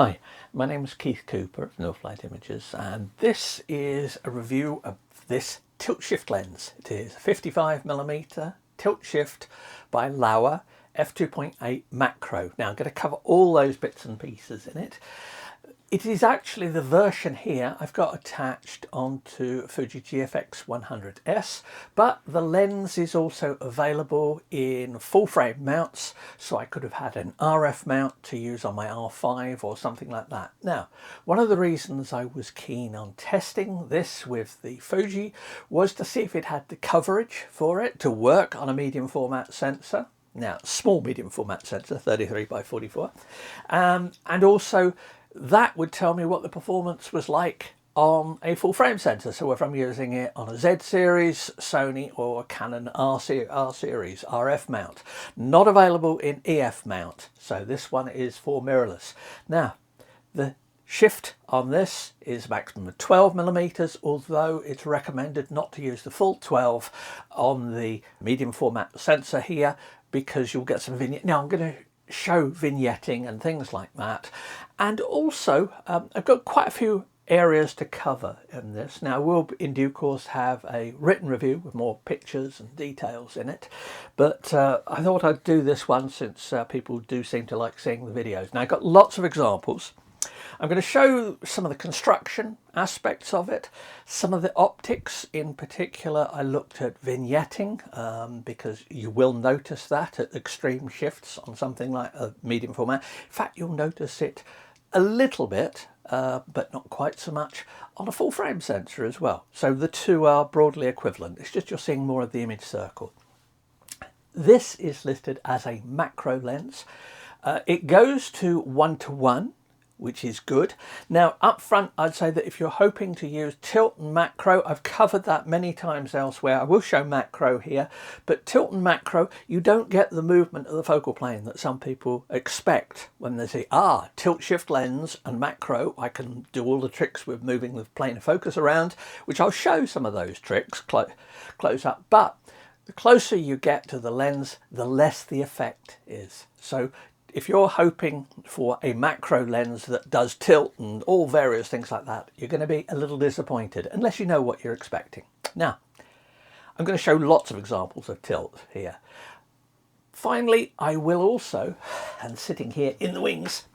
Hi, my name is Keith Cooper of Northlight Images, and this is a review of this tilt shift lens. It is a 55mm tilt shift by Laowa f2.8 macro. Now I'm going to cover all those bits and pieces in it. It is actually the version here I've got attached onto Fuji GFX 100S, but the lens is also available in full frame mounts, so I could have had an RF mount to use on my R5 or something like that. Now, one of the reasons I was keen on testing this with the Fuji was to see if it had the coverage for it to work on a medium format sensor. Now, small medium format sensor, 33 by 44, and also that would tell me what the performance was like on a full frame sensor. So if I'm using it on a Z series, Sony, or a Canon R series RF mount. Not available in EF mount. So this one is for mirrorless. Now, the shift on this is maximum of 12mm, although it's recommended not to use the full 12 on the medium format sensor here, because you'll get some vignette. Now I'm going to show vignetting and things like that, and also I've got quite a few areas to cover in this. Now we'll in due course have a written review with more pictures and details in it, but I thought I'd do this one since people do seem to like seeing the videos. Now I've got lots of examples. I'm going to show some of the construction aspects of it, some of the optics. In particular, I looked at vignetting because you will notice that at extreme shifts on something like a medium format. In fact, you'll notice it a little bit, but not quite so much on a full frame sensor as well. So the two are broadly equivalent. It's just you're seeing more of the image circle. This is listed as a macro lens. It goes to 1:1. Which is good. Now up front, I'd say that if you're hoping to use tilt and macro, I've covered that many times elsewhere. I will show macro here, but tilt and macro, you don't get the movement of the focal plane that some people expect when they say, tilt shift lens and macro, I can do all the tricks with moving the plane of focus around, which I'll show some of those tricks close up. But the closer you get to the lens, the less the effect is. So if you're hoping for a macro lens that does tilt and all various things like that, you're going to be a little disappointed unless you know what you're expecting. Now, I'm going to show lots of examples of tilt here. Finally, I will also, and sitting here in the wings,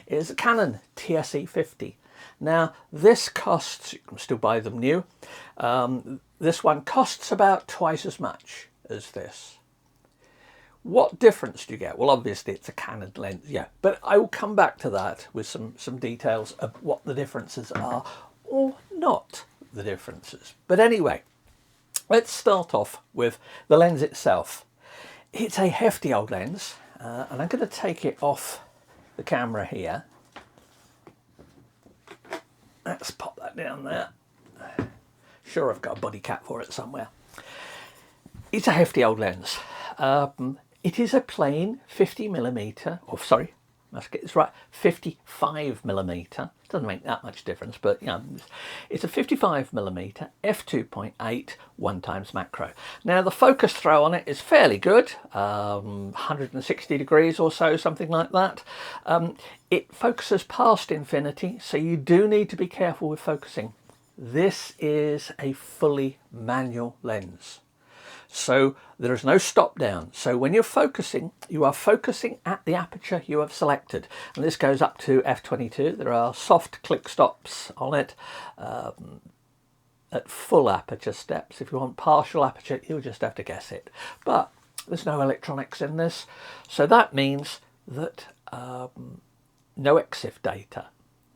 is a Canon TSE50. Now, this costs, you can still buy them new, this one costs about twice as much as this. What difference do you get? Well, obviously it's a Canon lens, yeah, but I will come back to that with some details of what the differences are or not the differences. But anyway, let's start off with the lens itself. It's a hefty old lens, and I'm going to take it off the camera here. Let's pop that down there. Sure, I've got a body cap for it somewhere. It's a hefty old lens. It is a plain 50mm, or sorry, let's get this right, 55mm. Doesn't make that much difference, but you know, it's a 55mm f2.8 1x macro. Now the focus throw on it is fairly good, 160 degrees or so, something like that. It focuses past infinity, so you do need to be careful with focusing. This is a fully manual lens. So there is no stop down. So when you're focusing, you are focusing at the aperture you have selected. And this goes up to f22. There are soft click stops on it at full aperture steps. If you want partial aperture, you'll just have to guess it. But there's no electronics in this. So that means that no EXIF data.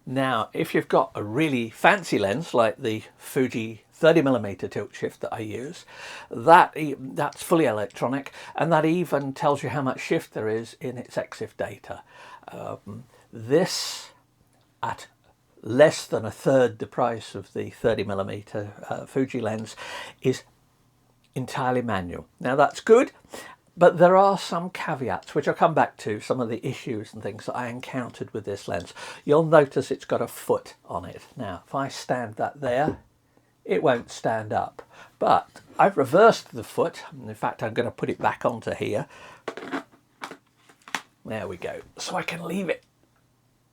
Now, if you've got a really fancy lens like the Fuji 30mm tilt shift that I use, that's fully electronic, and that even tells you how much shift there is in its EXIF data. This, at less than a third the price of the 30mm Fuji lens, is entirely manual. Now that's good, but there are some caveats, which I'll come back to, some of the issues and things that I encountered with this lens. You'll notice it's got a foot on it. Now, if I stand that there, it won't stand up. But I've reversed the foot. In fact, I'm going to put it back onto here. There we go. So I can leave it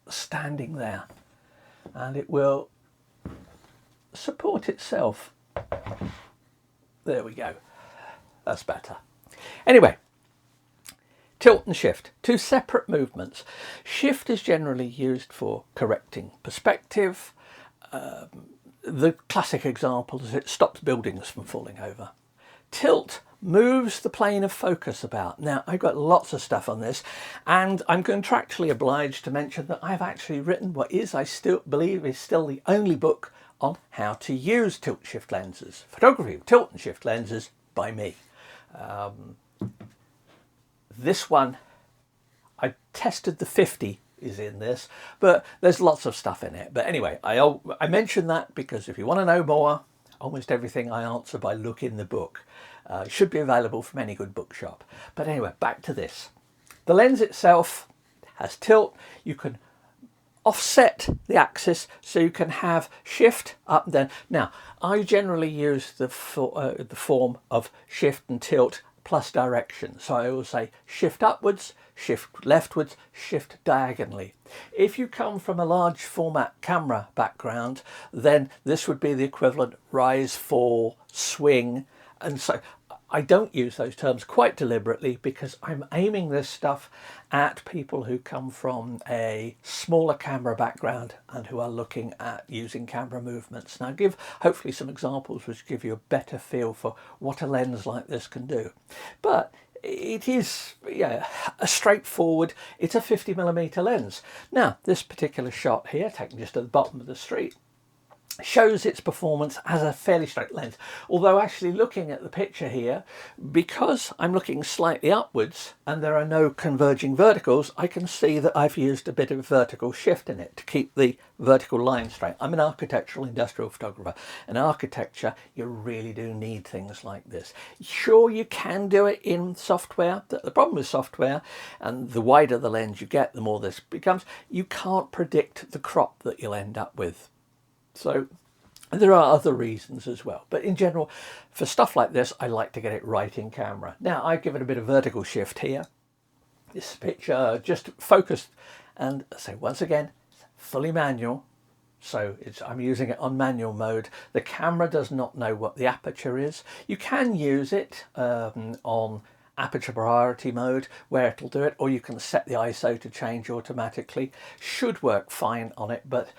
standing there, and it will support itself. There we go. That's better. Anyway, tilt and shift, two separate movements. Shift is generally used for correcting perspective. The classic example is it stops buildings from falling over. Tilt moves the plane of focus about. Now, I've got lots of stuff on this, and I'm contractually obliged to mention that I've actually written what is, I still believe, is still the only book on how to use tilt-shift lenses. Photography with tilt and shift lenses by me. This one, I tested the 50 is in this, but there's lots of stuff in it. But anyway, I mention that because if you want to know more, almost everything I answer by look in the book. Should be available from any good bookshop. But anyway, back to this. The lens itself has tilt. You can offset the axis, so you can have shift up and down. Now, I generally use the form of shift and tilt plus direction. So I always say shift upwards, shift leftwards, shift diagonally. If you come from a large format camera background, then this would be the equivalent rise, fall, swing. And so I don't use those terms quite deliberately because I'm aiming this stuff at people who come from a smaller camera background and who are looking at using camera movements. And I'll give hopefully some examples which give you a better feel for what a lens like this can do. But it is, yeah, a straightforward, it's a 50mm lens. Now, this particular shot here, taken just at the bottom of the street, shows its performance as a fairly straight lens. Although actually looking at the picture here, because I'm looking slightly upwards and there are no converging verticals, I can see that I've used a bit of vertical shift in it to keep the vertical line straight. I'm an architectural industrial photographer. In architecture, you really do need things like this. Sure, you can do it in software. The problem with software, and the wider the lens you get, the more this becomes, you can't predict the crop that you'll end up with. So there are other reasons as well. But in general, for stuff like this, I like to get it right in camera. Now, I've given a bit of vertical shift here. This picture just focused, and say once again, fully manual. So I'm using it on manual mode. The camera does not know what the aperture is. You can use it on aperture priority mode where it'll do it, or you can set the ISO to change automatically. Should work fine on it, but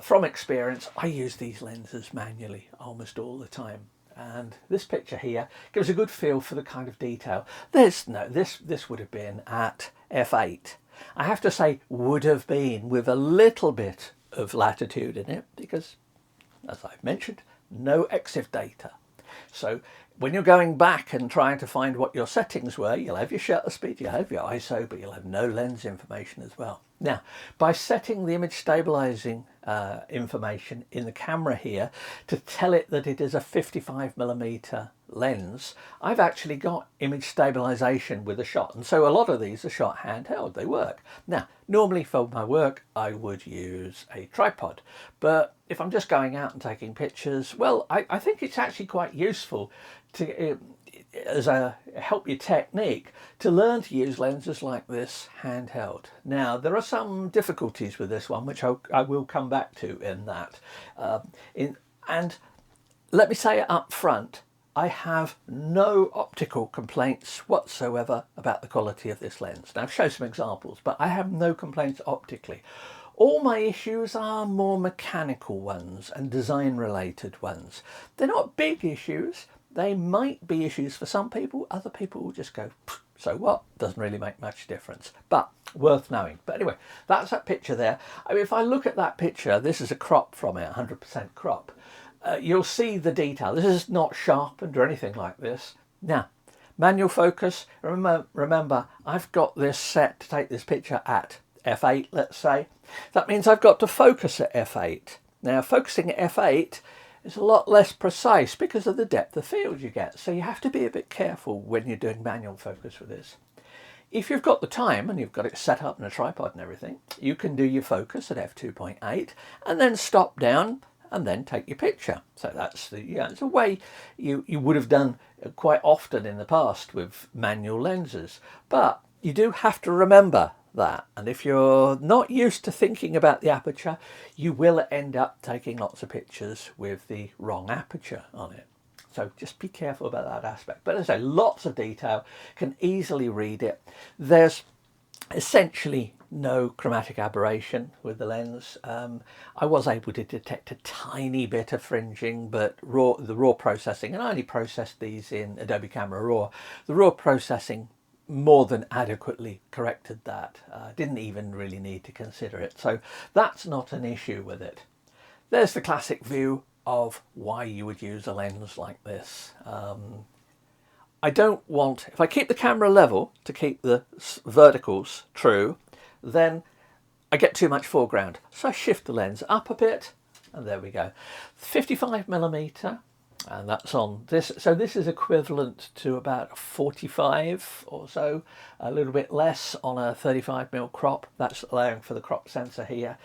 from experience I use these lenses manually almost all the time. And this picture here gives a good feel for the kind of detail. This would have been at f8. I have to say would have been with a little bit of latitude in it because, as I've mentioned, no EXIF data. So when you're going back and trying to find what your settings were, you'll have your shutter speed, you'll have your ISO, but you'll have no lens information as well. Now, by setting the image stabilizing information in the camera here to tell it that it is a 55mm lens, I've actually got image stabilization with a shot. And so a lot of these are shot handheld, they work. Now, normally for my work, I would use a tripod, but if I'm just going out and taking pictures, well, I think it's actually quite useful to, as a help you technique, to learn to use lenses like this handheld. Now, there are some difficulties with this one, which I will come back to in that. And let me say it up front, I have no optical complaints whatsoever about the quality of this lens. Now, I've shown some examples, but I have no complaints optically. All my issues are more mechanical ones and design related ones. They're not big issues. They might be issues for some people. Other people will just go, so what? Doesn't really make much difference, but worth knowing. But anyway, that's that picture there. I mean, if I look at that picture, this is a crop from it, 100% crop. You'll see the detail. This is not sharpened or anything like this. Now, manual focus. Remember, I've got this set to take this picture at f8, let's say. That means I've got to focus at f8. Now, focusing at f8 is a lot less precise because of the depth of field you get. So you have to be a bit careful when you're doing manual focus with this. If you've got the time and you've got it set up in a tripod and everything, you can do your focus at f2.8 and then stop down and then take your picture. So that's it's a way you would have done quite often in the past with manual lenses. But you do have to remember that. And if you're not used to thinking about the aperture, you will end up taking lots of pictures with the wrong aperture on it. So just be careful about that aspect. But as I say, lots of detail, can easily read it. There's essentially no chromatic aberration with the lens. I was able to detect a tiny bit of fringing, but the raw processing, and I only processed these in Adobe Camera Raw, the raw processing more than adequately corrected that. Didn't even really need to consider it. So that's not an issue with it. There's the classic view of why you would use a lens like this. I don't want, if I keep the camera level to keep the verticals true, then I get too much foreground. So I shift the lens up a bit, and there we go. 55mm, and that's on this. So this is equivalent to about 45 or so, a little bit less on a 35mm crop. That's allowing for the crop sensor here.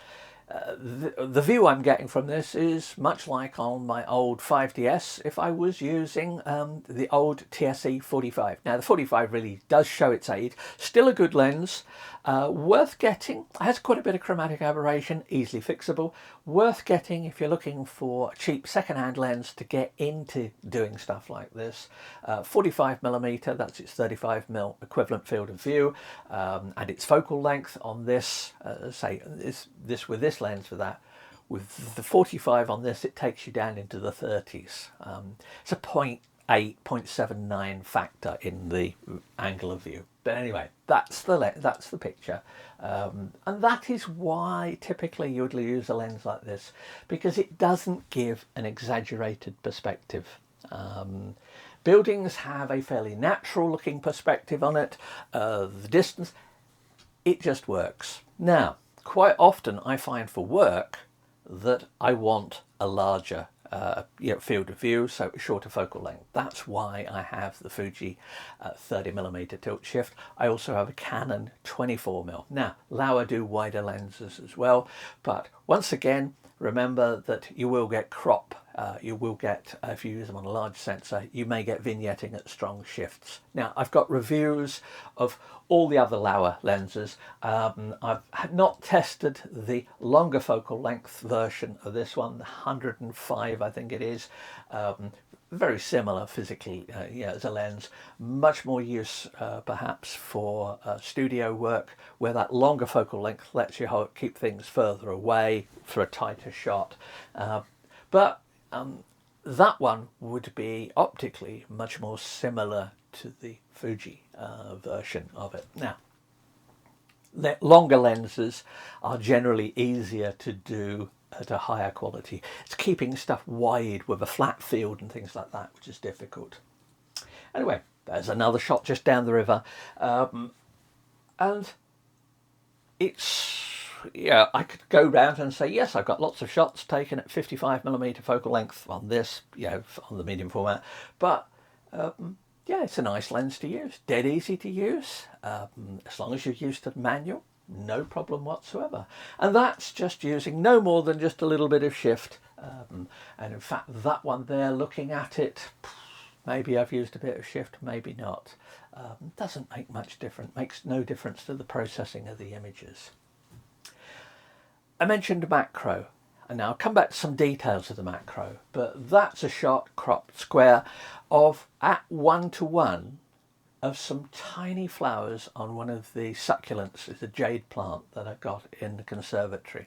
The view I'm getting from this is much like on my old 5DS if I was using the old TSE 45. Now the 45 really does show its age. Still a good lens, worth getting. Has quite a bit of chromatic aberration, easily fixable. Worth getting if you're looking for a cheap second-hand lens to get into doing stuff like this. 45mm, that's its 35mm equivalent field of view, and its focal length on this, say this with this lens for that. With the 45 on this, it takes you down into the 30s. It's a 0.8, 0.79 factor in the angle of view. But anyway, that's the picture, and that is why typically you would use a lens like this, because it doesn't give an exaggerated perspective. Buildings have a fairly natural looking perspective on it. The distance, it just works. Now, quite often I find for work that I want a larger field of view, so shorter focal length. That's why I have the Fuji 30mm tilt shift. I also have a Canon 24mm. Now, Laowa do wider lenses as well, but once again, remember that you will get crop. You will get, if you use them on a large sensor, you may get vignetting at strong shifts. Now, I've got reviews of all the other Laowa lenses. I've not tested the longer focal length version of this one, the 105, I think it is. Very similar physically as a lens, much more use perhaps for studio work, where that longer focal length lets you keep things further away for a tighter shot. But that one would be optically much more similar to the Fuji version of it. Now, the longer lenses are generally easier to do at a higher quality. It's keeping stuff wide with a flat field and things like that, which is difficult. Anyway, there's another shot just down the river, and it's, yeah, I could go round and say, yes, I've got lots of shots taken at 55mm focal length on this, on the medium format, but yeah, it's a nice lens to use, dead easy to use, as long as you're used to the manual, no problem whatsoever. And that's just using no more than just a little bit of shift, and in fact that one there, looking at it, maybe I've used a bit of shift, maybe not. Doesn't make much difference, makes no difference to the processing of the images. I mentioned macro, and now I'll come back to some details of the macro, but that's a shot, cropped square, of at 1:1 of some tiny flowers on one of the succulents. It's a jade plant that I've got in the conservatory.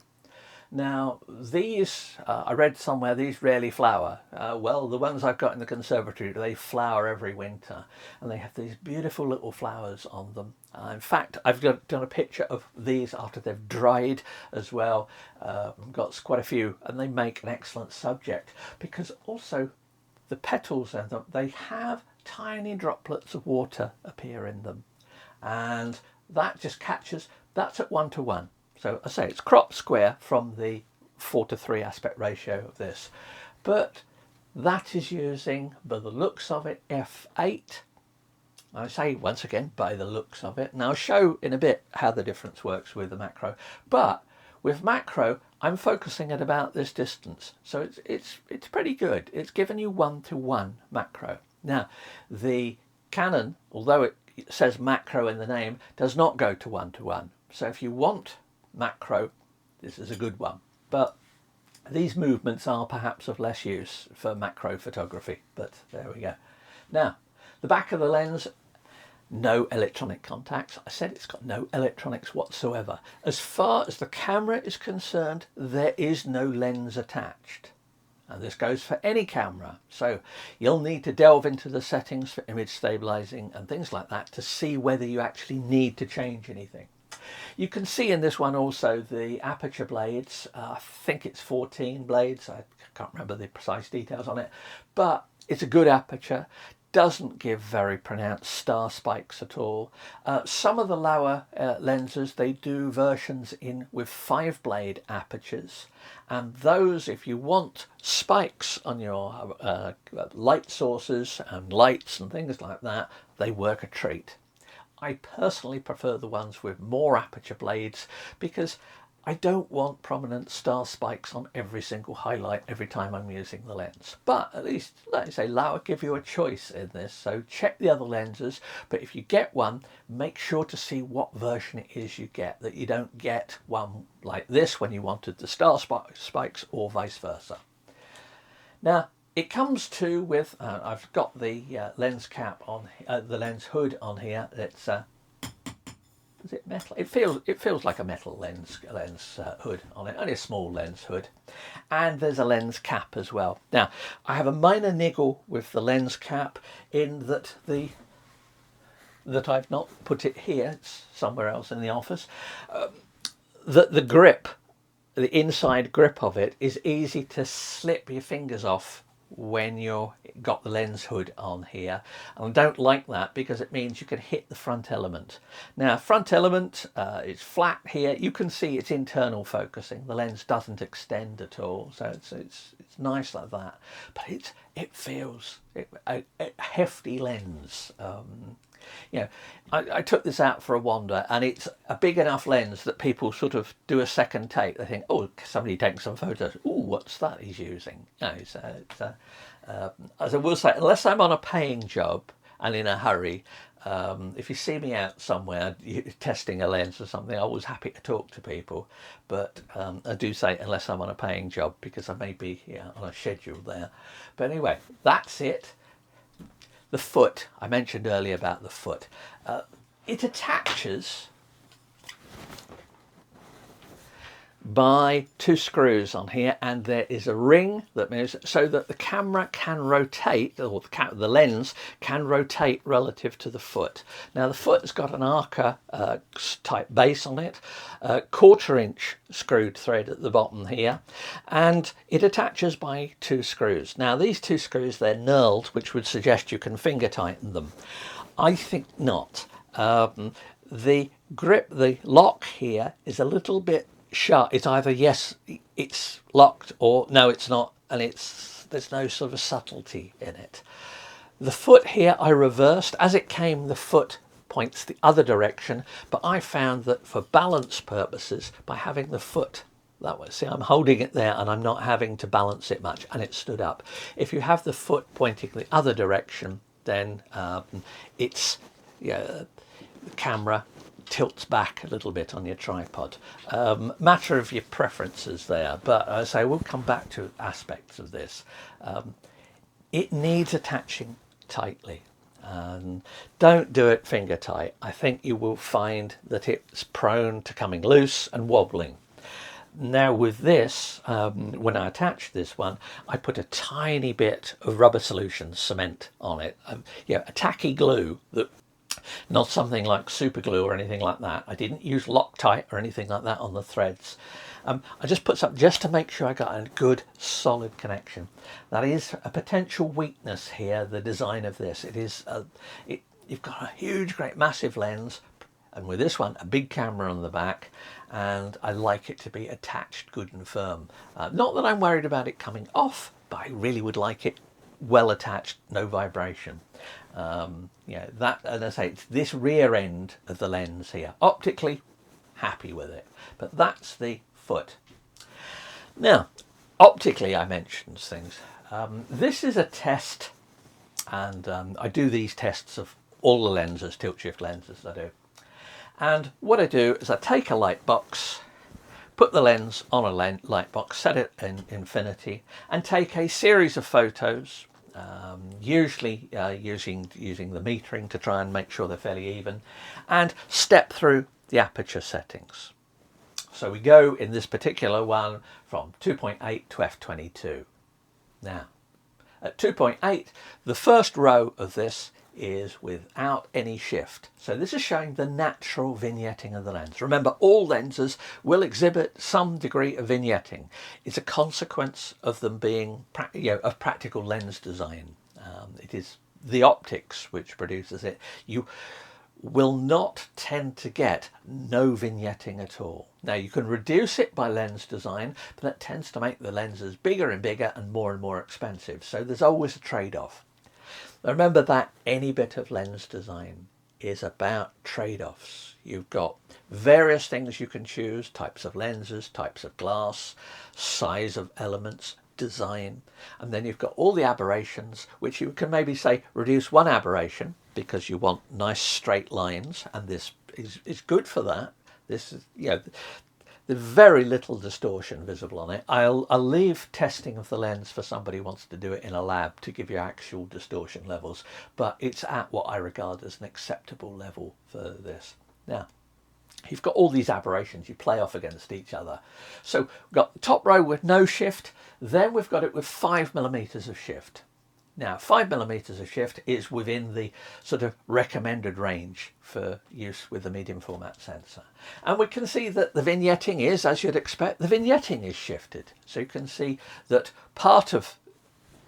Now these, I read somewhere, these rarely flower. Well, the ones I've got in the conservatory, they flower every winter, and they have these beautiful little flowers on them. In fact, I've done a picture of these after they've dried as well. Got quite a few, and they make an excellent subject, because also the petals in them, they have tiny droplets of water appear in them, and that just catches, that's at 1:1. So I say it's cropped square from the 4:3 aspect ratio of this, but that is using, by the looks of it, f8. I say once again, by the looks of it. Now I'll show in a bit how the difference works with the macro, but with macro I'm focusing at about this distance, so it's pretty good. It's given you 1:1 macro. Now the Canon, although it says macro in the name, does not go to 1:1. So if you want macro, this is a good one. But these movements are perhaps of less use for macro photography, but there we go. Now, the back of the lens, no electronic contacts. I said it's got no electronics whatsoever. As far as the camera is concerned, there is no lens attached. And this goes for any camera. So you'll need to delve into the settings for image stabilizing and things like that to see whether you actually need to change anything. You can see in this one also the aperture blades. I think it's 14 blades. I can't remember the precise details on it, but it's a good aperture. Doesn't give very pronounced star spikes at all. Some of the Laowa lenses, they do versions in with 5-blade apertures, and those, if you want spikes on your light sources and lights and things like that, they work a treat. I personally prefer the ones with more aperture blades because I don't want prominent star spikes on every single highlight every time I'm using the lens. But at least, like I say, Laowa give you a choice in this, so check the other lenses. But if you get one, make sure to see what version it is you get, that you don't get one like this when you wanted the star spikes or vice versa. Now, it comes too with, I've got the lens cap on, the lens hood on here. It's is it metal? It feels like a metal lens hood on it, only a small lens hood. And there's a lens cap as well. Now, I have a minor niggle with the lens cap in that I've not put it here, it's somewhere else in the office. That the grip, the inside grip of it, is easy to slip your fingers off when you've got the lens hood on here, and I don't like that because it means you can hit the front element. Now, front element is flat here. You can see it's internal focusing. The lens doesn't extend at all, so it's nice like that. But it feels a hefty lens. You know, I took this out for a wander, and it's a big enough lens that people sort of do a second take. They think, oh, somebody takes some photos. Oh, what's that he's using? You know, so as I will say, unless I'm on a paying job and in a hurry, if you see me out somewhere testing a lens or something, I'm always happy to talk to people. But I do say unless I'm on a paying job, because I may be on a schedule there. But anyway, that's it. The foot, I mentioned earlier about the foot. It attaches by 2 screws on here, and there is a ring that moves so that the camera can rotate, or the lens can rotate relative to the foot. Now, the foot has got an Arca type base on it, a 1/4 inch screwed thread at the bottom here, and it attaches by 2 screws. Now, these 2 screws, they're knurled, which would suggest you can finger tighten them. I think not. The grip, the lock here is a little bit sharp. It's either yes, it's locked, or no, it's not, and there's no sort of subtlety in it. The foot here I reversed. As it came, the foot points the other direction, but I found that for balance purposes, by having the foot that way, see, I'm holding it there and I'm not having to balance it much, and it stood up. If you have the foot pointing the other direction, then the camera tilts back a little bit on your tripod. Matter of your preferences there, but as I say, we'll come back to aspects of this. It needs attaching tightly, and don't do it finger tight. I think you will find that it's prone to coming loose and wobbling. Now with this, when I attached this one, I put a tiny bit of rubber solution cement on it, a tacky glue, that not something like super glue or anything like that. I didn't use Loctite or anything like that on the threads. I just put some just to make sure I got a good solid connection. That is a potential weakness here, the design of this. It is you've got a huge, great, massive lens, and with this one, a big camera on the back, and I like it to be attached good and firm. Not that I'm worried about it coming off, but I really would like it well attached, no vibration. That, and I say, it's this rear end of the lens here. Optically, happy with it, but that's the foot. Now, optically, I mentioned things. This is a test, and I do these tests of all the lenses, tilt shift lenses I do. And what I do is I take a light box, put the lens on a light box, set it in infinity, and take a series of photos, usually using the metering to try and make sure they're fairly even, and step through the aperture settings. So we go in this particular one from 2.8 to f22. Now, at 2.8, the first row of this is without any shift. So this is showing the natural vignetting of the lens. Remember, all lenses will exhibit some degree of vignetting. It's a consequence of them being of practical lens design. It is the optics which produces it. You will not tend to get no vignetting at all. Now, you can reduce it by lens design, but that tends to make the lenses bigger and bigger and more expensive. So there's always a trade-off. Remember that any bit of lens design is about trade-offs. You've got various things you can choose, types of lenses, types of glass, size of elements, design, and then you've got all the aberrations, which you can maybe say reduce one aberration because you want nice straight lines, and this is good for that. This is, there's very little distortion visible on it. I'll leave testing of the lens for somebody who wants to do it in a lab to give you actual distortion levels, but it's at what I regard as an acceptable level for this. Now, you've got all these aberrations, you play off against each other. So we've got the top row with no shift, then we've got it with 5mm of shift. Now, 5mm of shift is within the sort of recommended range for use with the medium format sensor. And we can see that the vignetting is, as you'd expect, the vignetting is shifted. So you can see that part of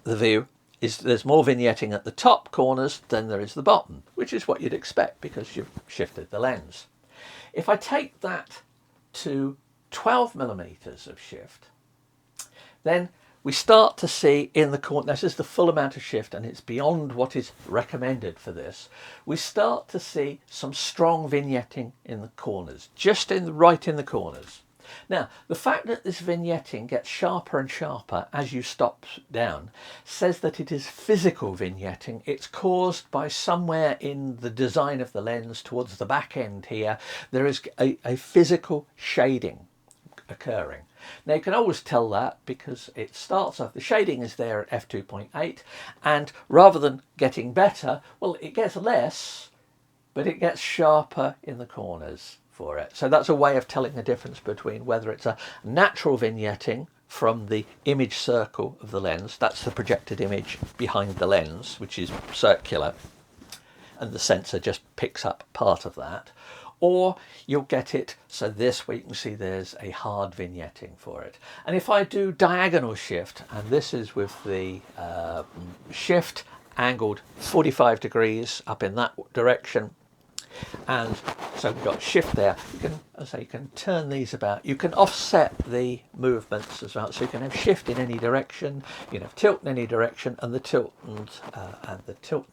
the view is there's more vignetting at the top corners than there is the bottom, which is what you'd expect because you've shifted the lens. If I take that to 12mm of shift, then we start to see in the corner, this is the full amount of shift and it's beyond what is recommended for this, we start to see some strong vignetting in the corners, just right in the corners. Now, the fact that this vignetting gets sharper and sharper as you stop down says that it is physical vignetting. It's caused by somewhere in the design of the lens towards the back end here, there is a physical shading occurring. Now, you can always tell that because it starts off, the shading is there at f2.8, and rather than getting better, well, it gets less, but it gets sharper in the corners for it. So that's a way of telling the difference between whether it's a natural vignetting from the image circle of the lens, that's the projected image behind the lens, which is circular, and the sensor just picks up part of that, or you'll get it so this where you can see there's a hard vignetting for it. And if I do diagonal shift, and this is with the shift angled 45 degrees up in that direction, and so we've got shift there, you can, as I say, you can turn these about, you can offset the movements as well, so you can have shift in any direction, you can have tilt in any direction, and the tilt and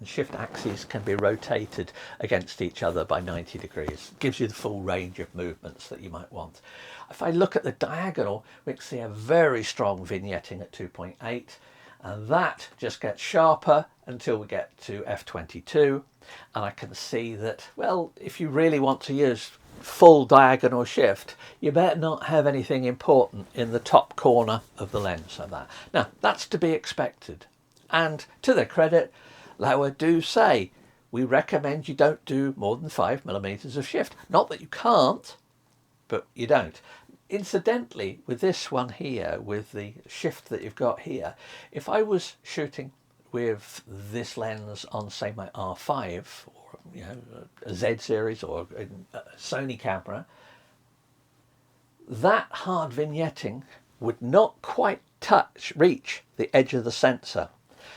shift axes can be rotated against each other by 90 degrees. It gives you the full range of movements that you might want. If I look at the diagonal, we can see a very strong vignetting at 2.8, and that just gets sharper until we get to f22, and I can see that, well, if you really want to use full diagonal shift, you better not have anything important in the top corner of the lens like that. Now, that's to be expected, and to their credit, Laowa do say we recommend you don't do more than 5mm of shift. Not that you can't, but you don't. Incidentally, with this one here, with the shift that you've got here, if I was shooting with this lens on, say, my R5, or a Z series or a Sony camera, that hard vignetting would not quite reach the edge of the sensor.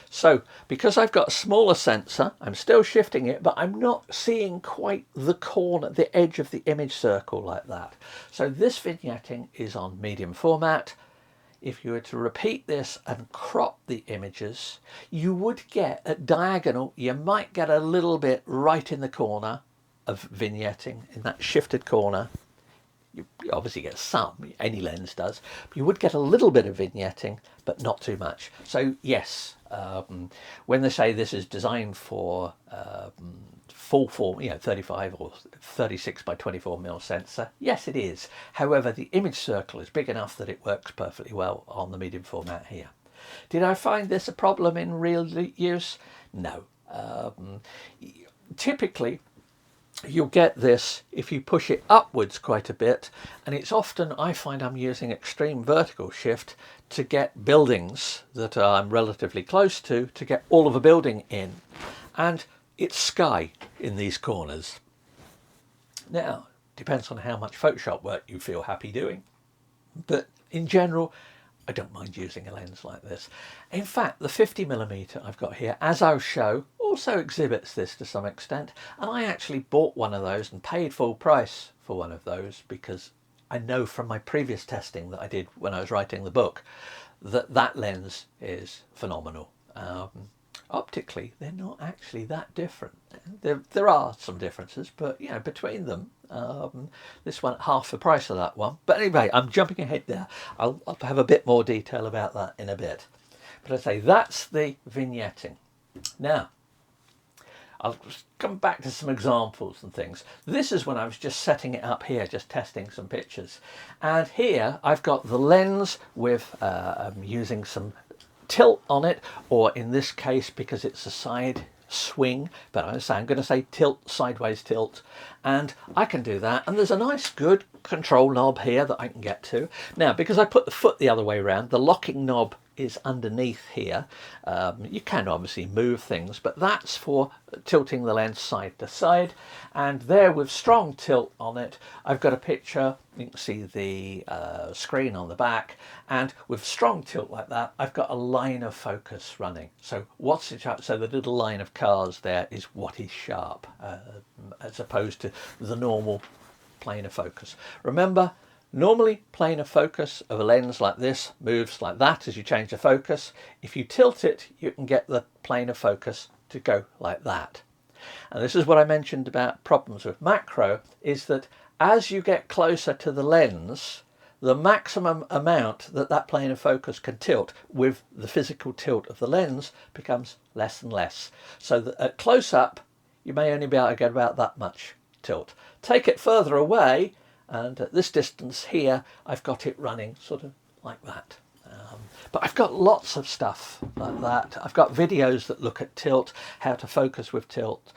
So because I've got a smaller sensor, I'm still shifting it, but I'm not seeing quite the corner, the edge of the image circle like that. So this vignetting is on medium format. If you were to repeat this and crop the images, you would get at diagonal, you might get a little bit right in the corner of vignetting, in that shifted corner. You obviously get some, any lens does, but you would get a little bit of vignetting, but not too much. So yes, when they say this is designed for full form, 35 or 36 by 24 mil sensor? Yes, it is. However, the image circle is big enough that it works perfectly well on the medium format here. Did I find this a problem in real use? No. Typically, you'll get this if you push it upwards quite a bit, and it's often, I find I'm using extreme vertical shift to get buildings that I'm relatively close to get all of a building in, and it's sky in these corners. Now, depends on how much Photoshop work you feel happy doing, but in general, I don't mind using a lens like this. In fact, the 50mm I've got here, as I'll show, also exhibits this to some extent, and I actually bought one of those and paid full price for one of those because I know from my previous testing that I did when I was writing the book that that lens is phenomenal. Optically, they're not actually that different. There are some differences, but between them, this one half the price of that one. But anyway, I'm jumping ahead there. I'll have a bit more detail about that in a bit. But I say that's the vignetting. Now, I'll come back to some examples and things. This is when I was just setting it up here, just testing some pictures. And here I've got the lens with I'm using some tilt on it, or in this case, because it's a side swing, but I'm going to say tilt, sideways tilt, and I can do that. And there's a nice good control knob here that I can get to. Now, because I put the foot the other way around, the locking knob is underneath here. You can obviously move things, but that's for tilting the lens side to side. And there, with strong tilt on it, I've got a picture. You can see the screen on the back, and with strong tilt like that, I've got a line of focus running. So what's it sharp? So the little line of cars there is what is sharp, as opposed to the normal plane of focus. Remember, normally plane of focus of a lens like this moves like that as you change the focus. If you tilt it, you can get the plane of focus to go like that. And this is what I mentioned about problems with macro, is that as you get closer to the lens, the maximum amount that plane of focus can tilt with the physical tilt of the lens becomes less and less. So that at close up, you may only be able to get about that much tilt. Take it further away, and at this distance here, I've got it running sort of like that. But I've got lots of stuff like that. I've got videos that look at tilt, how to focus with tilt,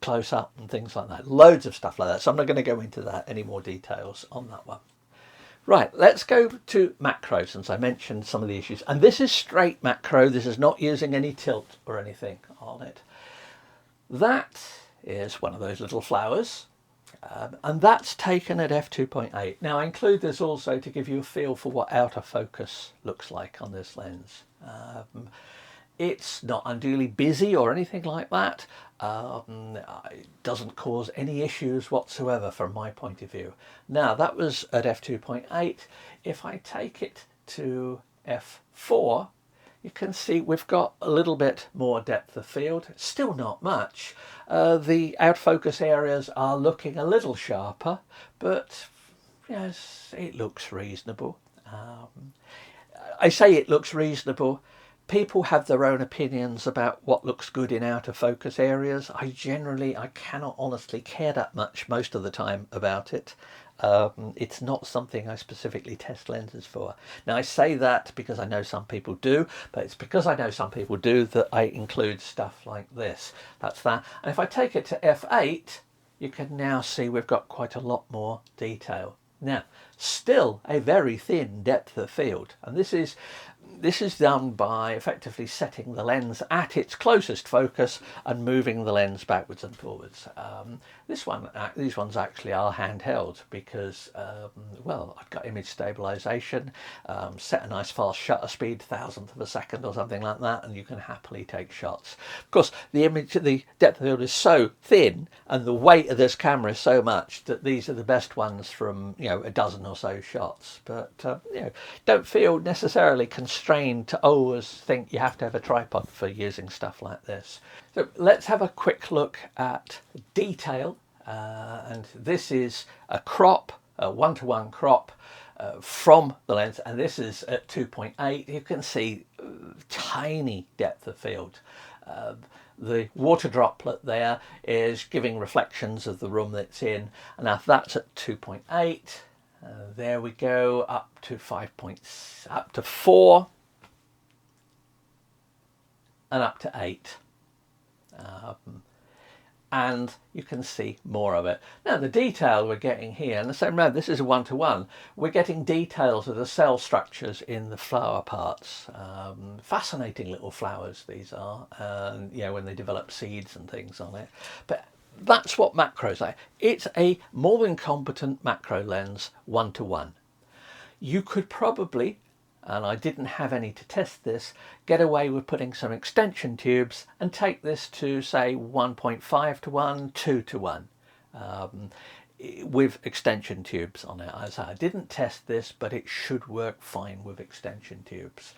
close up and things like that. Loads of stuff like that. So I'm not going to go into that, any more details on that one. Right, let's go to macro, since I mentioned some of the issues. And this is straight macro. This is not using any tilt or anything on it. That is one of those little flowers. And that's taken at f2.8. Now I include this also to give you a feel for what out of focus looks like on this lens. It's not unduly busy or anything like that. It doesn't cause any issues whatsoever from my point of view. Now that was at f2.8. If I take it to f4, you can see we've got a little bit more depth of field, still not much. The out focus areas are looking a little sharper, but yes, it looks reasonable. I say it looks reasonable. People have their own opinions about what looks good in out of focus areas. I cannot honestly care that much most of the time about it. It's not something I specifically test lenses for. Now I say that because I know some people do, but it's because I know some people do that I include stuff like this. That's that. And if I take it to f8, you can now see we've got quite a lot more detail. Now, still a very thin depth of field, and this is done by effectively setting the lens at its closest focus and moving the lens backwards and forwards. These ones actually are handheld because, well, I've got image stabilization, set a nice fast shutter speed, 1,000th of a second or something like that, and you can happily take shots. Of course, the depth of field is so thin and the weight of this camera is so much that these are the best ones from, a dozen or so shots. But, don't feel necessarily constrained to always think you have to have a tripod for using stuff like this. So let's have a quick look at detail, and this is a crop, a one-to-one crop from the lens, and this is at 2.8. You can see tiny depth of field. the water droplet there is giving reflections of the room that's in. And now that's at 2.8. There we go, up to 4 and up to 8. And you can see more of it. Now the detail we're getting here, and the same remember this is a 1-to-1, we're getting details of the cell structures in the flower parts. Fascinating little flowers these are, and yeah, when they develop seeds and things on it. But that's what macros are. It's a more than competent macro lens, 1-to-1. You could probably, and I didn't have any to test this, get away with putting some extension tubes and take this to say 1.5-to-1, 2-to-1 with extension tubes on it. As I didn't test this, but it should work fine with extension tubes.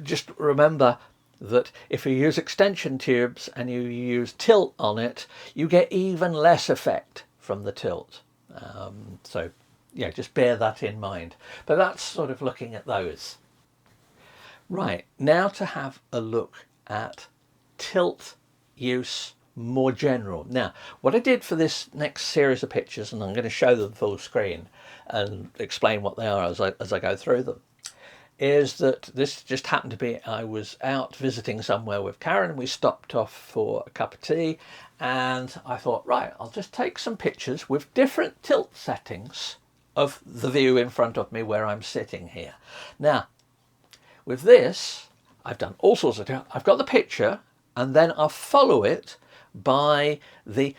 Just remember that if you use extension tubes and you use tilt on it, you get even less effect from the tilt. So yeah, just bear that in mind. But that's sort of looking at those. Right, now to have a look at tilt use more general. Now, what I did for this next series of pictures, and I'm going to show them full screen and explain what they are as I go through them, is that this just happened to be, I was out visiting somewhere with Karen, we stopped off for a cup of tea, and I thought, right, I'll just take some pictures with different tilt settings of the view in front of me where I'm sitting here. Now, with this, I've done all sorts of things. I've got the picture, and then I'll follow it by the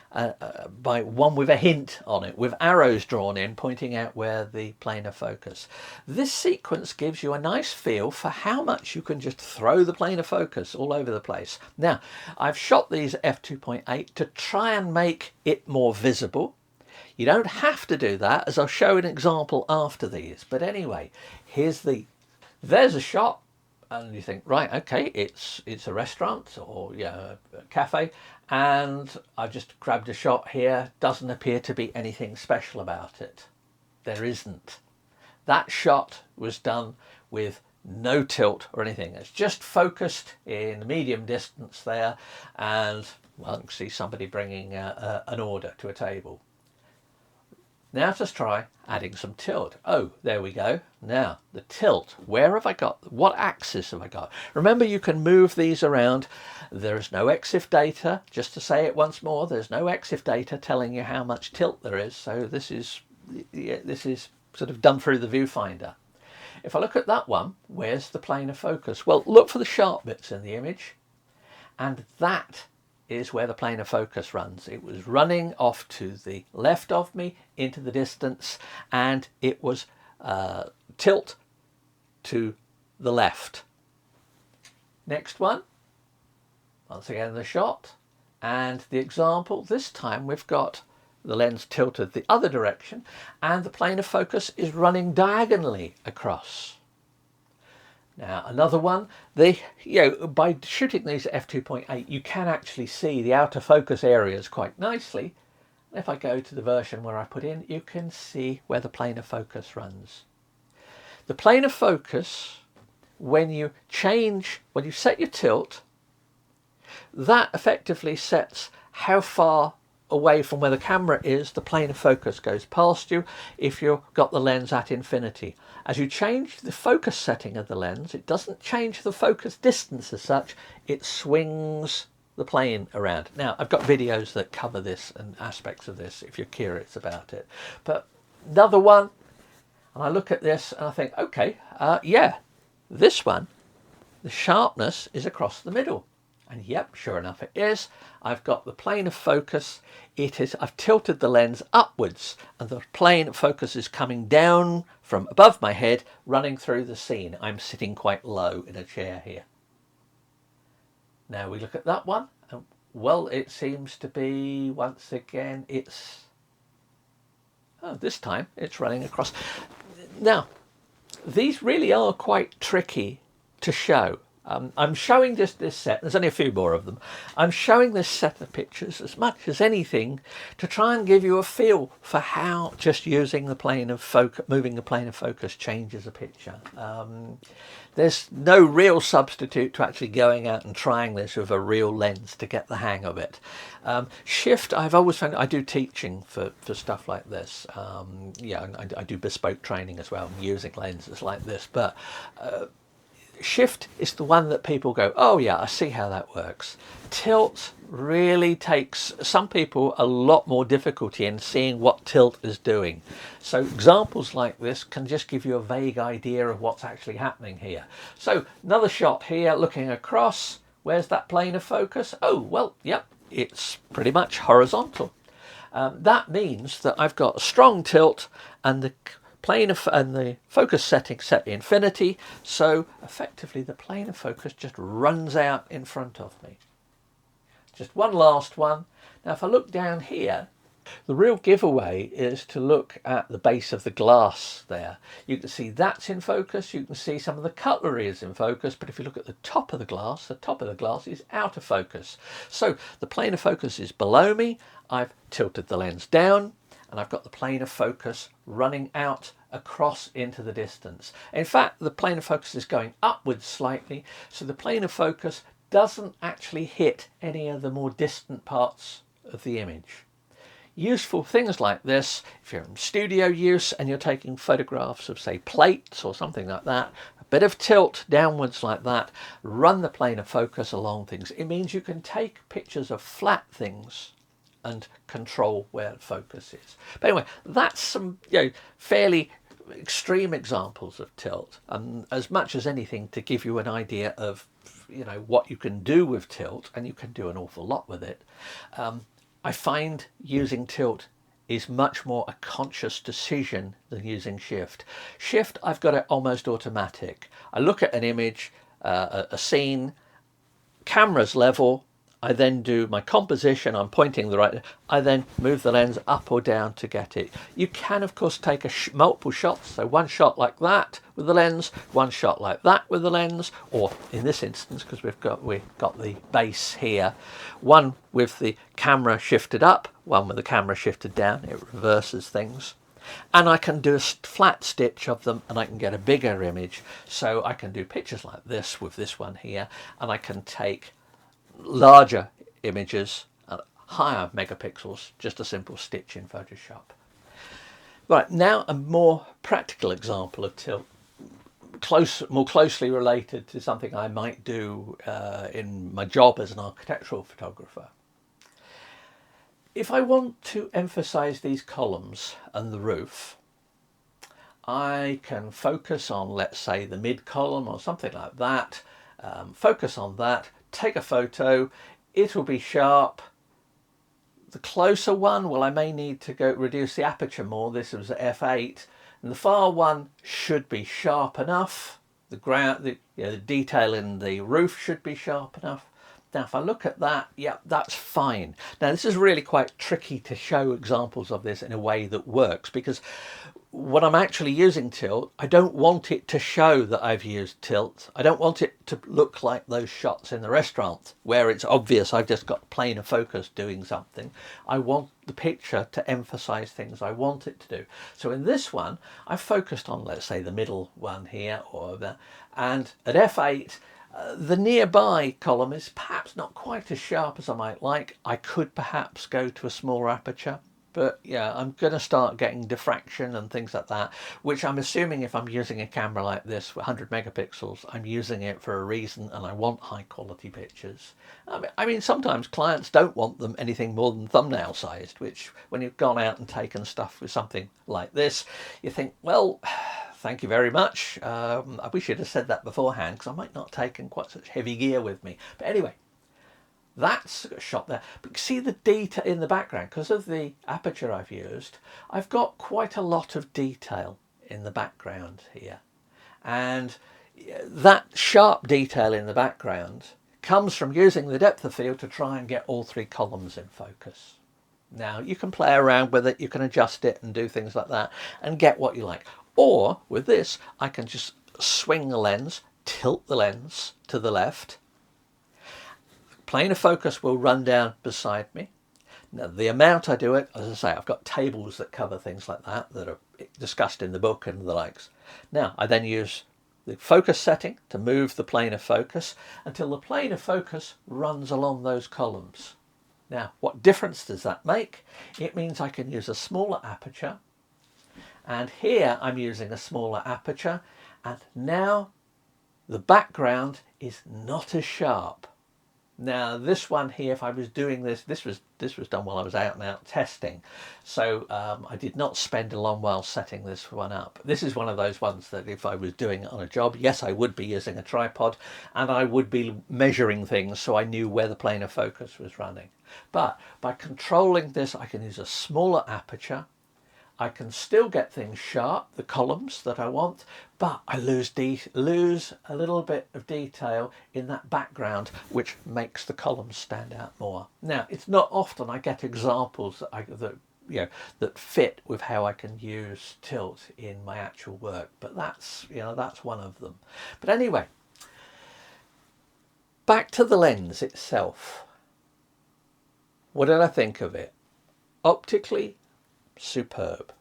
by one with a hint on it, with arrows drawn in, pointing out where the plane of focus. This sequence gives you a nice feel for how much you can just throw the plane of focus all over the place. Now, I've shot these f2.8 to try and make it more visible. You don't have to do that, as I'll show an example after these. But anyway, there's a shot, and you think, right, okay, it's a restaurant or yeah, a cafe, and I've just grabbed a shot here. Doesn't appear to be anything special about it. There isn't. That shot was done with no tilt or anything. It's just focused in medium distance there, and well, I can see somebody bringing an order to a table. Now to try adding some tilt. Oh, there we go. Now, the tilt. Where have I got? What axis have I got? Remember, you can move these around. There is no EXIF data. Just to say it once more, there's no EXIF data telling you how much tilt there is. So this is sort of done through the viewfinder. If I look at that one, where's the plane of focus? Well, look for the sharp bits in the image. And that is where the plane of focus runs. It was running off to the left of me into the distance, and it was tilt to the left. Next one, once again the shot, and the example. This time we've got the lens tilted the other direction, and the plane of focus is running diagonally across. Now another one, by shooting these at f2.8 you can actually see the outer focus areas quite nicely. If I go to the version where I put in, you can see where the plane of focus runs. The plane of focus, when you set your tilt, that effectively sets how far away from where the camera is the plane of focus goes past you if you've got the lens at infinity. As you change the focus setting of the lens, it doesn't change the focus distance as such, it swings the plane around. Now, I've got videos that cover this and aspects of this if you're curious about it. But another one, and I look at this and I think, okay, yeah, this one, the sharpness is across the middle. And yep, sure enough it is. I've got the plane of focus. I've tilted the lens upwards, and the plane of focus is coming down from above my head, running through the scene. I'm sitting quite low in a chair here. Now we look at that one. And, well, it seems to be, once again, this time it's running across. Now, these really are quite tricky to show. I'm showing just this set, there's only a few more of them. I'm showing this set of pictures as much as anything to try and give you a feel for how just using the plane of focus, moving the plane of focus changes a picture. There's no real substitute to actually going out and trying this with a real lens to get the hang of it. Shift, I've always found, I do teaching for stuff like this. Yeah, I do bespoke training as well, using lenses like this, but Shift is the one that people go, oh yeah, I see how that works. Tilt really takes some people a lot more difficulty in seeing what tilt is doing. So examples like this can just give you a vague idea of what's actually happening here. So another shot here looking across, where's that plane of focus? Oh, well, yep, it's pretty much horizontal. That means that I've got a strong tilt and the plane of and the focus setting set to infinity, so effectively the plane of focus just runs out in front of me. Just one last one. Now if I look down here, the real giveaway is to look at the base of the glass there. You can see that's in focus, you can see some of the cutlery is in focus, but if you look at the top of the glass is out of focus. So the plane of focus is below me, I've tilted the lens down, and I've got the plane of focus running out across into the distance. In fact, the plane of focus is going upwards slightly, so the plane of focus doesn't actually hit any of the more distant parts of the image. Useful things like this, if you're in studio use and you're taking photographs of, say, plates or something like that, a bit of tilt downwards like that, run the plane of focus along things. It means you can take pictures of flat things and control where the focus is. But anyway, that's some fairly extreme examples of tilt, and as much as anything to give you an idea of what you can do with tilt, and you can do an awful lot with it. I find using tilt is much more a conscious decision than using shift. Shift, I've got it almost automatic. I look at an image, a scene, camera's level, I then do my composition, I'm pointing the right, I then move the lens up or down to get it. You can of course take multiple shots, so one shot like that with the lens, one shot like that with the lens, or in this instance, because we've got the base here, one with the camera shifted up, one with the camera shifted down, it reverses things. And I can do a flat stitch of them and I can get a bigger image. So I can do pictures like this with this one here, and I can take larger images at higher megapixels, just a simple stitch in Photoshop. Right, now a more practical example of tilt, more closely related to something I might do in my job as an architectural photographer. If I want to emphasize these columns and the roof, I can focus on, let's say, the mid column or something like that, focus on that, take a photo, it'll be sharp. The closer one, well, I may need to reduce the aperture more. This was at f8, and the far one should be sharp enough. The detail in the roof should be sharp enough. Now if I look at that, yeah, that's fine. Now this is really quite tricky to show examples of this in a way that works, because when I'm actually using tilt, I don't want it to show that I've used tilt. I don't want it to look like those shots in the restaurant where it's obvious I've just got plane of focus doing something. I want the picture to emphasize things I want it to do. So in this one, I've focused on, let's say, the middle one here, and at f8, the nearby column is perhaps not quite as sharp as I might like. I could perhaps go to a smaller aperture. But yeah, I'm going to start getting diffraction and things like that, which I'm assuming if I'm using a camera like this with 100 megapixels, I'm using it for a reason and I want high quality pictures. I mean, sometimes clients don't want them anything more than thumbnail sized, which when you've gone out and taken stuff with something like this, you think, well, thank you very much. I wish you'd have said that beforehand, because I might not have taken quite such heavy gear with me. But anyway, that's a shot there. But see the detail in the background, because of the aperture I've used, I've got quite a lot of detail in the background here. And that sharp detail in the background comes from using the depth of field to try and get all three columns in focus. Now you can play around with it, you can adjust it and do things like that and get what you like. Or with this, I can just swing the lens, tilt the lens to the left. Plane of focus will run down beside me. Now, the amount I do it, as I say, I've got tables that cover things like that are discussed in the book and the likes. Now, I then use the focus setting to move the plane of focus until the plane of focus runs along those columns. Now, what difference does that make? It means I can use a smaller aperture. And here I'm using a smaller aperture. And now the background is not as sharp. Now this one here, if I was doing this was done while I was out and out testing, so I did not spend a long while setting this one up. This is one of those ones that if I was doing it on a job, yes, I would be using a tripod and I would be measuring things so I knew where the plane of focus was running. But by controlling this, I can use a smaller aperture. I can still get things sharp, the columns that I want, but I lose a little bit of detail in that background, which makes the columns stand out more. Now, it's not often I get examples that fit with how I can use tilt in my actual work, but that's one of them. But anyway, back to the lens itself. What did I think of it? Optically, superb.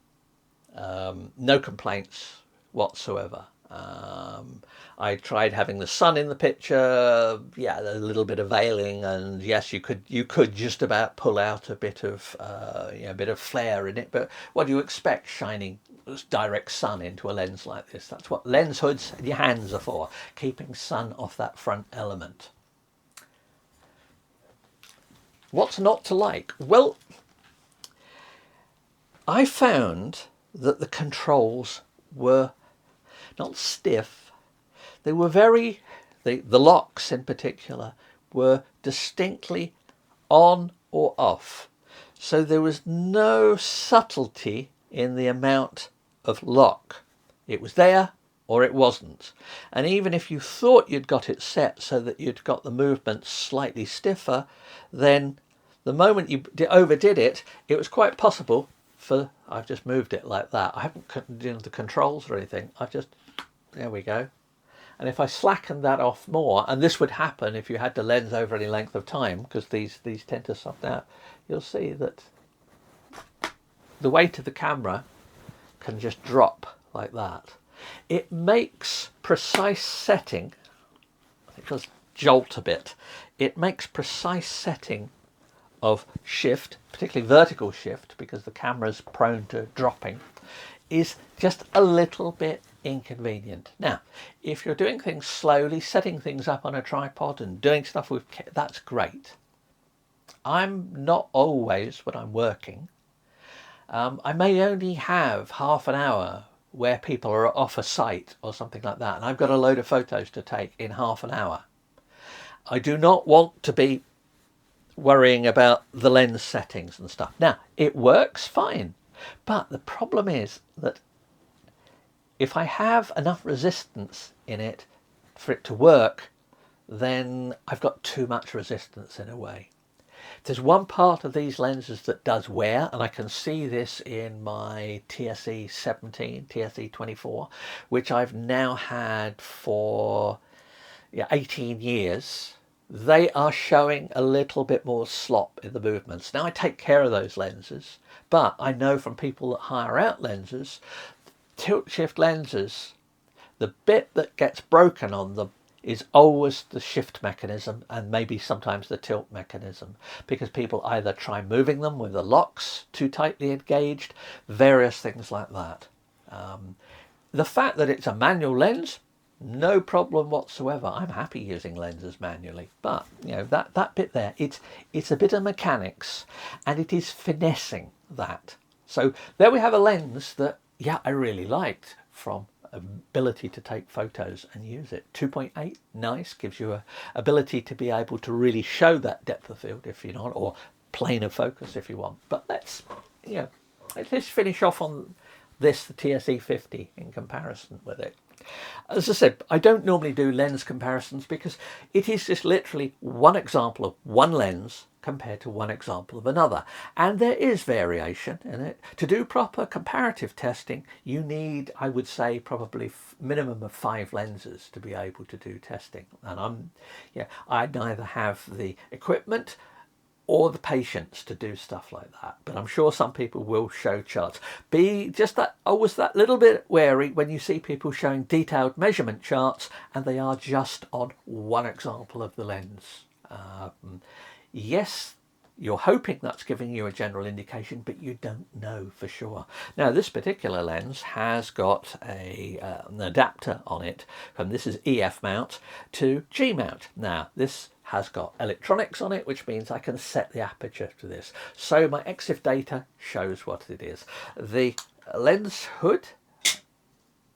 No complaints whatsoever. I tried having the sun in the picture, yeah, a little bit of veiling, and yes, you could just about pull out a bit of flare in it. But what do you expect shining direct sun into a lens like this? That's what lens hoods and your hands are for, keeping sun off that front element. What's not to like? Well, I found that the controls were not stiff. They were the locks in particular were distinctly on or off. So there was no subtlety in the amount of lock. It was there or it wasn't. And even if you thought you'd got it set so that you'd got the movement slightly stiffer, then the moment you overdid it, it was quite possible I've just moved it like that. I haven't done the controls or anything. There we go. And if I slacken that off more, and this would happen if you had the lens over any length of time, because these tend to soften out, you'll see that the weight of the camera can just drop like that. It makes precise setting, it does jolt a bit, it makes precise setting of shift, particularly vertical shift, because the camera's prone to dropping, is just a little bit inconvenient. Now, if you're doing things slowly, setting things up on a tripod and doing stuff with, that's great. I'm not always, when I'm working, I may only have half an hour where people are off a site or something like that, and I've got a load of photos to take in half an hour. I do not want to be worrying about the lens settings and stuff. Now, it works fine, but the problem is that if I have enough resistance in it for it to work, then I've got too much resistance in a way. There's one part of these lenses that does wear, and I can see this in my TSE 17, TSE 24, which I've now had for 18 years. They are showing a little bit more slop in the movements. Now, I take care of those lenses, but I know from people that hire out lenses, tilt shift lenses, the bit that gets broken on them is always the shift mechanism and maybe sometimes the tilt mechanism, because people either try moving them with the locks too tightly engaged, various things like that. The fact that it's a manual lens, no problem whatsoever. I'm happy using lenses manually, but that bit there, it's a bit of mechanics, and it is finessing that. So there we have a lens that I really liked, from ability to take photos and use it. 2.8, nice, gives you a ability to be able to really show that depth of field if you want, or plane of focus if you want. But let's finish off on this, the TSE 50, in comparison with it. As I said, I don't normally do lens comparisons because it is just literally one example of one lens compared to one example of another. And there is variation in it. To do proper comparative testing, you need, I would say, probably minimum of 5 lenses to be able to do testing. And I neither have the equipment or the patience to do stuff like that, but I'm sure some people will show charts. Be just that always that little bit wary when you see people showing detailed measurement charts and they are just on one example of the lens. Yes, you're hoping that's giving you a general indication, but you don't know for sure. Now, this particular lens has got an adapter on it from, this is EF mount to G mount. Now, this has got electronics on it, which means I can set the aperture to this. So my EXIF data shows what it is. The lens hood,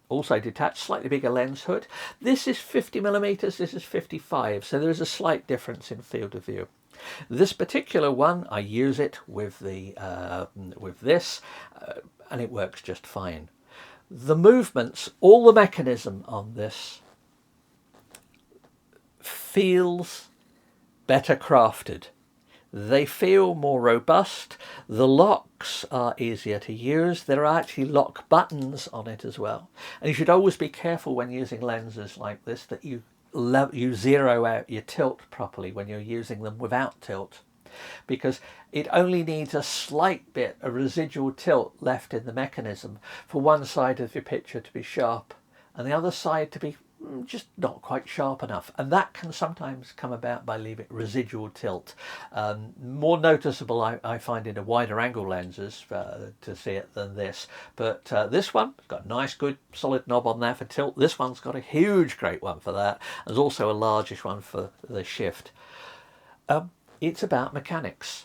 also detached, slightly bigger lens hood. This is 50mm, this is 55, so there is a slight difference in field of view. This particular one, I use it with the with this, and it works just fine. The movements, all the mechanism on this feels better crafted. They feel more robust. The locks are easier to use. There are actually lock buttons on it as well. And you should always be careful when using lenses like this that you zero out your tilt properly when you're using them without tilt, because it only needs a slight bit, a residual tilt left in the mechanism for one side of your picture to be sharp and the other side to be just not quite sharp enough, and that can sometimes come about by leaving residual tilt. More noticeable I find in a wider angle lenses to see it than this, but this one got a nice good solid knob on there for tilt. This one's got a huge great one for that. There's also a largish one for the shift. It's about mechanics.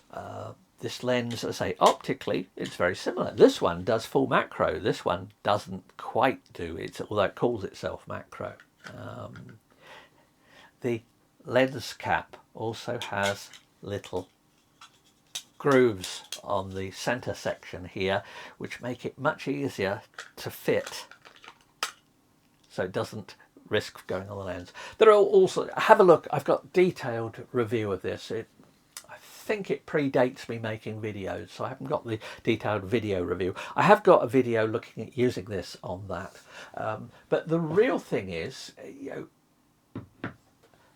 This lens, as I say, optically, it's very similar. This one does full macro. This one doesn't quite do it, although it calls itself macro. The lens cap also has little grooves on the center section here, which make it much easier to fit, so it doesn't risk going on the lens. There are also, have a look, I've got detailed review of this. I think it predates me making videos, so I haven't got the detailed video review. I have got a video looking at using this on that, but the real thing is,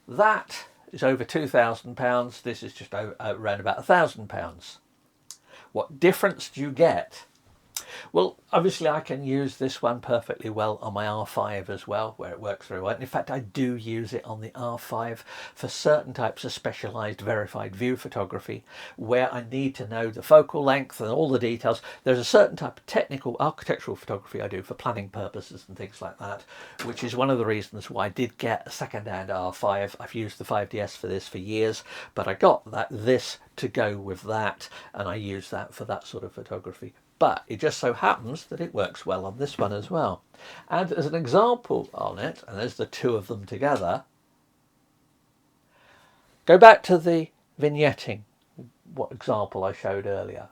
that is over £2,000. This is just around about £1,000. What difference do you get? Well, obviously I can use this one perfectly well on my R5 as well, where it works very well. In fact, I do use it on the R5 for certain types of specialised verified view photography, where I need to know the focal length and all the details. There's a certain type of technical architectural photography I do for planning purposes and things like that, which is one of the reasons why I did get a second-hand R5. I've used the 5DS for this for years, but I got this to go with that, and I use that for that sort of photography. But it just so happens that it works well on this one as well. And as an example on it, and there's the two of them together, go back to the vignetting, what example I showed earlier.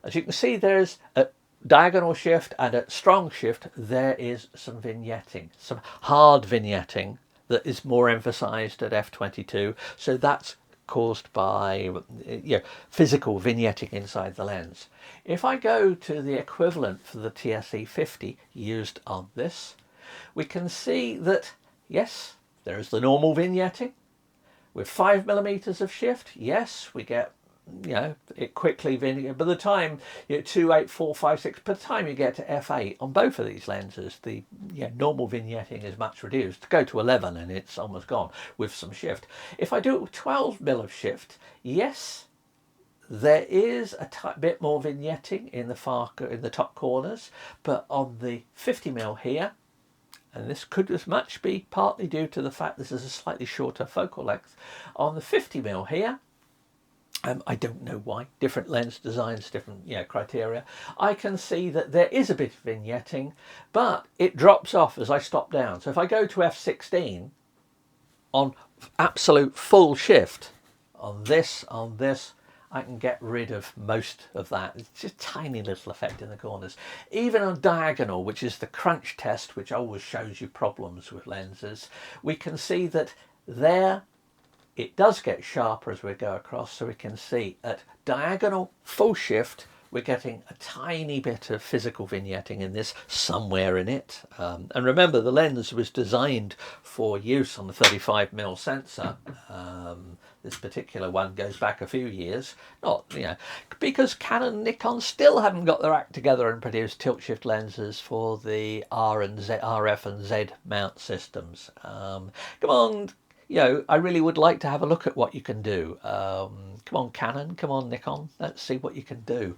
As you can see, there's a diagonal shift and a strong shift. There is some vignetting, some hard vignetting that is more emphasized at f22. So that's caused by physical vignetting inside the lens. If I go to the equivalent for the TSE 50 used on this, we can see that yes, there is the normal vignetting with 5mm of shift. Yes, we get it quickly vignette. By the time 2, 8, 4, 5, 6, by the time you get to f8 on both of these lenses, the normal vignetting is much reduced. Go to 11 and it's almost gone with some shift. If I do it with 12mm of shift, yes, there is a bit more vignetting in the top corners, but on the 50mm here, and this could as much be partly due to the fact this is a slightly shorter focal length, on the 50mm here, I don't know why, different lens designs, different criteria, I can see that there is a bit of vignetting, but it drops off as I stop down. So if I go to f16 on absolute full shift on this, I can get rid of most of that. It's just a tiny little effect in the corners. Even on diagonal, which is the crunch test, which always shows you problems with lenses, we can see that there it does get sharper as we go across, so we can see at diagonal full shift we're getting a tiny bit of physical vignetting in this somewhere in it. And remember, the lens was designed for use on the 35mm sensor. This particular one goes back a few years, not, you know, because Canon and Nikon still haven't got their act together and produced tilt shift lenses for the RF and Z mount systems. Come on, you know, I really would like to have a look at what you can do. Come on, Canon, come on, Nikon, let's see what you can do.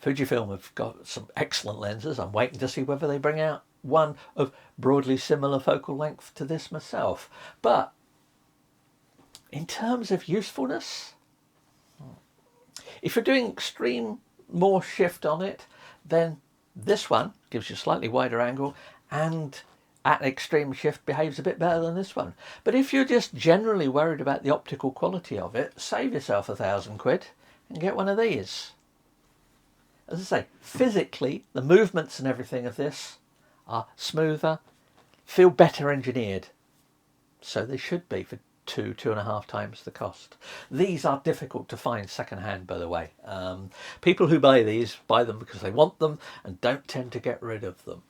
Fujifilm have got some excellent lenses. I'm waiting to see whether they bring out one of broadly similar focal length to this myself. But in terms of usefulness, if you're doing extreme more shift on it, then this one gives you a slightly wider angle and at extreme shift behaves a bit better than this one. But if you're just generally worried about the optical quality of it, save yourself £1,000 and get one of these. As I say, physically, the movements and everything of this are smoother, feel better engineered. So they should be for 2.5 times the cost. These are difficult to find second-hand, by the way. People who buy these buy them because they want them and don't tend to get rid of them.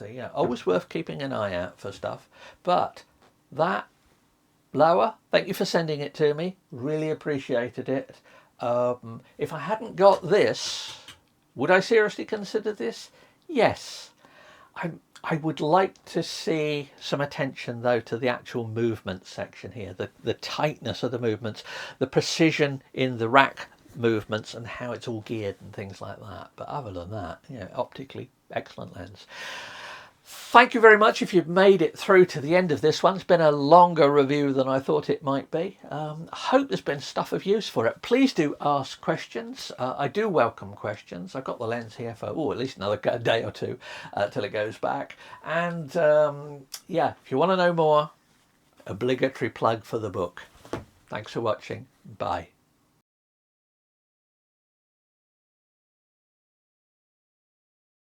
Yeah, always worth keeping an eye out for stuff. But that, Laowa, thank you for sending it to me. Really appreciated it. If I hadn't got this, would I seriously consider this? Yes. I would like to see some attention, though, to the actual movement section here, the tightness of the movements, the precision in the rack movements and how it's all geared and things like that. But other than that, you know, optically excellent lens. Thank you very much if you've made it through to the end of this one. It's been a longer review than I thought it might be. I hope there's been stuff of use for it. Please do ask questions. I do welcome questions. I've got the lens here for at least another day or two till it goes back. And yeah, if you want to know more, obligatory plug for the book. Thanks for watching. Bye.